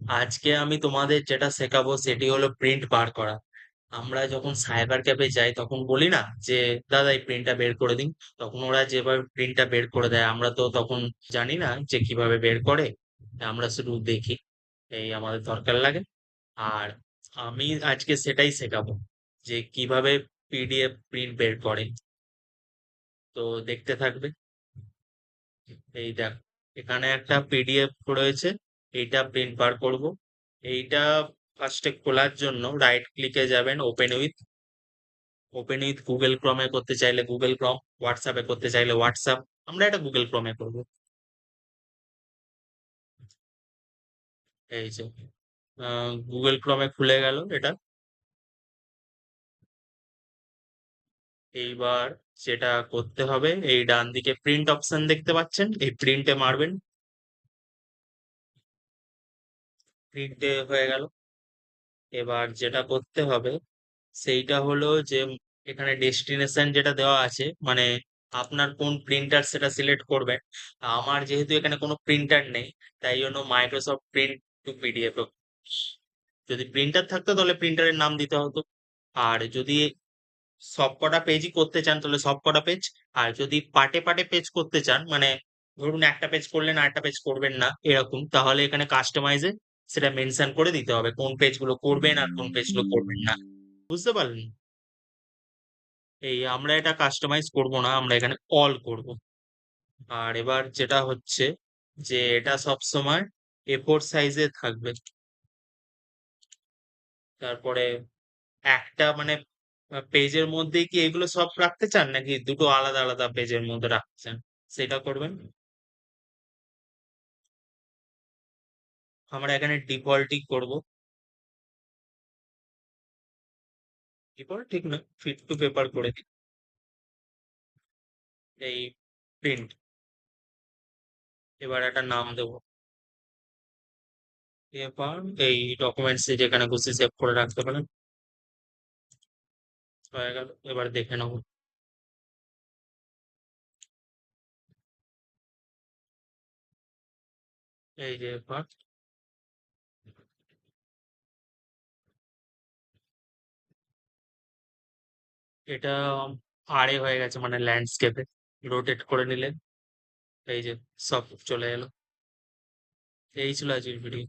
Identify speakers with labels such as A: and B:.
A: আজকে আমি তোমাদের যেটা শেখাবো সেটি হলো প্রিন্ট বার করা। আমরা যখন সাইবার ক্যাফে যাই তখন বলি না যে দাদা এই প্রিন্টটা বের করে দিন, তখন ওরা যেভাবে প্রিন্টটা বের করে দেয় আমরা তো তখন জানি না যে কিভাবে বের করে। আমরা শুধু দেখি, এই আমাদের দরকার লাগে। আর আমি আজকে সেটাই শেখাবো যে কিভাবে পিডিএফ প্রিন্ট বের করে। তো দেখতে থাকবে। এই দেখ, এখানে একটা পিডিএফ রয়েছে, এইটা প্রিন্ট বার করব। এইটা ফার্স্টে খোলার জন্য রাইট ক্লিকে যাবেন, ওপেন উইথ গুগল ক্রমে করতে চাইলে গুগল ক্রম, হোয়াটসঅ্যাপে করতে চাইলে হোয়াটসঅ্যাপ। আমরা এটা গুগল ক্রমে করব। এই যে গুগল ক্রমে খুলে গেল এটা। এইবার যেটা করতে হবে, এই ডান দিকে প্রিন্ট অপশন দেখতে পাচ্ছেন, এই প্রিন্টে মারবেন। প্রিন্টে হয়ে গেল। এবার যেটা করতে হবে সেইটা হলো যে এখানে ডেস্টিনেশন যেটা দেওয়া আছে, মানে আপনার কোন প্রিন্টার সেটা সিলেক্ট করবেন। আমার যেহেতু এখানে কোনো প্রিন্টার নেই, তাই জন্য মাইক্রোসফট প্রিন্ট টু পিডিএফ। যদি প্রিন্টার থাকতো তাহলে প্রিন্টারের নাম দিতে হতো। আর যদি সব কটা পেজই করতে চান তাহলে সব কটা পেজ। আর যদি পার্টে পার্টে পেজ করতে চান, মানে ধরুন একটা পেজ করলেন আর একটা পেজ করবেন না এরকম, তাহলে এখানে কাস্টমাইজে সেটা মেনশন করে দিতে হবে কোন পেজগুলো করবেন আর কোন পেজগুলো করবেন না। বুঝতে পারলেন? এই আমরা এটা কাস্টমাইজ করব না, আমরা এখানে অল করব। আর এবার যেটা হচ্ছে যে এটা সব সময় A4 সাইজে থাকবে। তারপরে একটা মানে পেজের মধ্যেই কি এগুলো সব রাখতে চান নাকি দুটো আলাদা আলাদা পেজের মধ্যে রাখতে চান, সেটা করবেন। আমরা এখানে ডিফল্টই করব। ডিফল্ট ঠিক না, ফিট টু পেপার করে দিই। এই প্রিন্ট। এবার একটা নাম দেবো পেপার। এই ডকুমেন্টস যেখানে খুশি সেভ করে রাখতে পারেন। হয়ে গেল, এবার দেখে নেবো। এই যে এবার এটা আড়ে হয়ে গেছে, মানে ল্যান্ডস্কেপে রোটেট করে নিলে এই যে সব চলে এলো। এই ছিল আজকের ভিডিও।